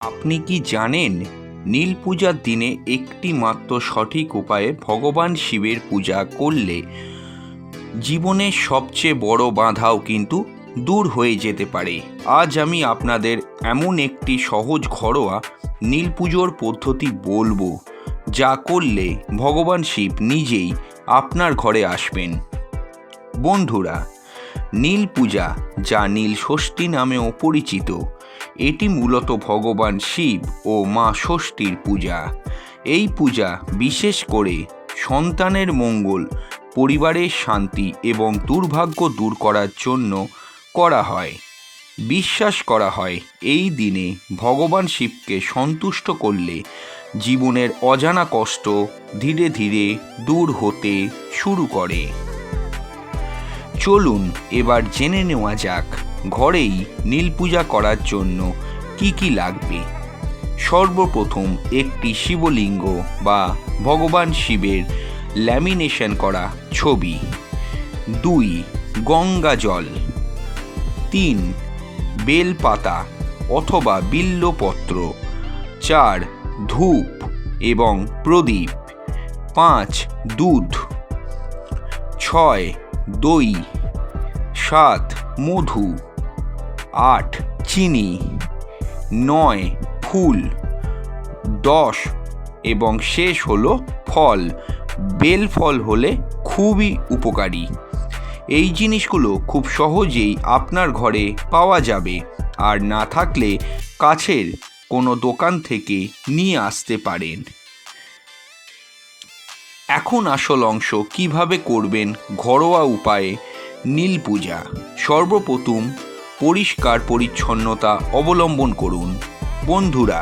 আপনি কি জানেন নীল পূজার দিনে একটি মাত্র সঠিক উপায়ে ভগবান শিবের পূজা করলে জীবনের সবচেয়ে বড় বাধাও কিন্তু দূর হয়ে যেতে পারে। আজ আমি আপনাদের এমন একটি সহজ ঘরোয়া নীল পুজোর পদ্ধতি বলবো, যা করলে ভগবান শিব নিজেই আপনার ঘরে আসবেন। বন্ধুরা, নীল পূজা, যা নীল ষষ্ঠী নামেও পরিচিত, এটি মূলত ভগবান শিব ও মা ষষ্ঠীর পূজা। এই পূজা বিশেষ করে সন্তানের মঙ্গল, পরিবারের শান্তি এবং দুর্ভাগ্য দূর করার জন্য করা হয়। বিশ্বাস করা হয় এই দিনে ভগবান শিবকে সন্তুষ্ট করলে জীবনের অজানা কষ্ট ধীরে ধীরে দূর হতে শুরু করে। চলুন এবার জেনে নেওয়া যাক ঘরেই নীল পূজা করার জন্য কি কি লাগবে। সর্বপ্রথম একটি শিবলিঙ্গ বা ভগবান শিবের ল্যামিনেশন করা ছবি, 2 গঙ্গা জল, 3 বেলপাতা অথবা বিল্বপত্র, 4 ধূপ এবং প্রদীপ, 5 দুধ, 6 দই, 7 মধু, 8 চিনি, 9 ফুল, 10 এবং শেষ হলো ফল। বেল ফল হলে খুবই উপকারী। এই জিনিসগুলো খুব সহজেই আপনার ঘরে পাওয়া যাবে, আর না থাকলে কাছের কোনো দোকান থেকে নিয়ে আসতে পারেন। এখন আসল অংশ, কিভাবে করবেন ঘরোয়া উপায়ে নীল পূজা। সর্বপ্রথম পরিষ্কার পরিচ্ছন্নতা অবলম্বন করুন। বন্ধুরা,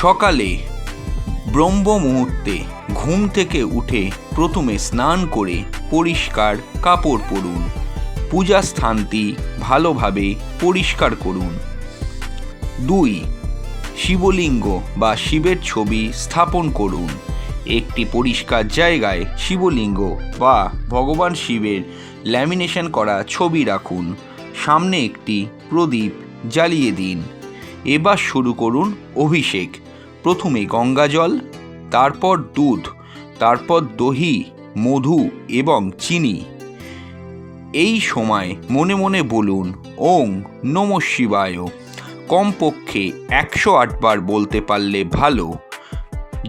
সকালে ব্রহ্ম মুহূর্তে ঘুম থেকে উঠে প্রথমে স্নান করে পরিষ্কার কাপড় পরুন। পূজা স্থানটি ভালোভাবে পরিষ্কার করুন। 2 শিবলিঙ্গ বা শিবের ছবি স্থাপন করুন। একটি পরিষ্কার জায়গায় শিবলিঙ্গ বা ভগবান শিবের ল্যামিনেশন করা ছবি রাখুন। সামনে একটি প্রদীপ জ্বালিয়ে দিন। এবার শুরু করুন অভিষেক। প্রথমে গঙ্গা জল, তারপর দুধ, তারপর দহি, মধু এবং চিনি। এই সময় মনে মনে বলুন ওং নমঃ শিবায়। কমপক্ষে 108 বার বলতে পারলে ভালো।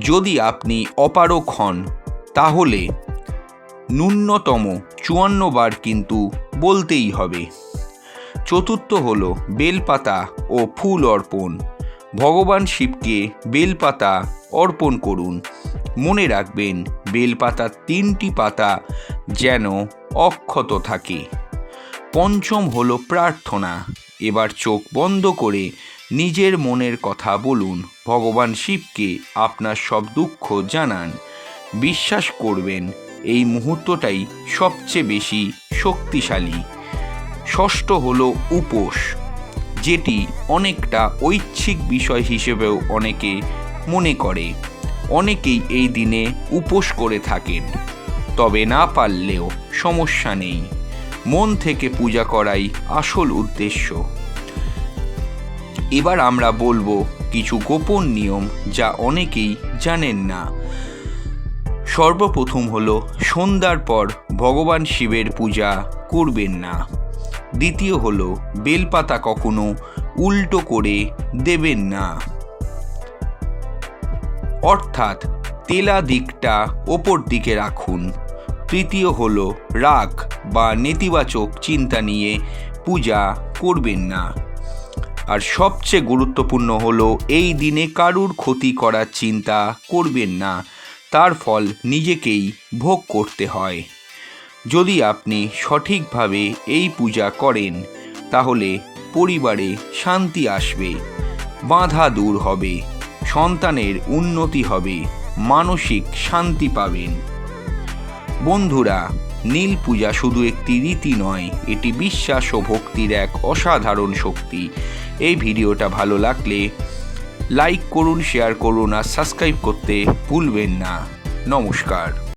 যদি আপনি অপারগ হন তাহলে ন্যূনতম 54 বার কিন্তু বলতেই হবে। চতুর্থ হলো বেলপাতা ও ফুল অর্পণ। ভগবান শিবকে বেলপাতা অর্পণ করুন। মনে রাখবেন, বেলপাতার 3টি পাতা যেন অক্ষত থাকে। পঞ্চম হলো প্রার্থনা। এবার চোখ বন্ধ করে নিজের মনের কথা বলুন। ভগবান শিবকে আপনার সব দুঃখ জানান। বিশ্বাস করবেন এই মুহূর্তটাই সবচেয়ে বেশি শক্তিশালী। ষষ্ঠ হলো উপোস, যেটি অনেকটা ঐচ্ছিক বিষয় হিসেবেও অনেকে মনে করে। অনেকেই এই দিনে উপোস করে থাকেন, তবে না পারলেও সমস্যা নেই। মন থেকে পূজা করাই আসল উদ্দেশ্য। এবার আমরা বলবো কিছু গোপন নিয়ম, যা অনেকেই জানেন না। সর্বপ্রথম হলো সন্ধ্যার পর ভগবান শিবের পূজা করবেন না। দ্বিতীয় হলো বেলপাতা কখনো উল্টো করে দেবেন না, অর্থাৎ তেলা দিকটা ওপর দিকে রাখুন। তৃতীয় হলো রাগ বা নেতিবাচক চিন্তা নিয়ে পূজা করবেন না। আর সবচেয়ে গুরুত্বপূর্ণ হলো এই দিনে কারুর ক্ষতি করার চিন্তা করবেন না, তার ফল নিজেকেই ভোগ করতে হয়। যদি আপনি সঠিকভাবে এই পূজা করেন তাহলে পরিবারে শান্তি আসবে, বাধা দূর হবে, সন্তানের উন্নতি হবে, মানসিক শান্তি পাবেন। বন্ধুরা, নীল পূজা শুধু একটি রীতি নয়, এটি বিশ্বাস ও ভক্তির এক অসাধারণ শক্তি। এই ভিডিওটা ভালো লাগলে লাইক করুন, শেয়ার করুন আর সাবস্ক্রাইব করতে ভুলবেন না। নমস্কার।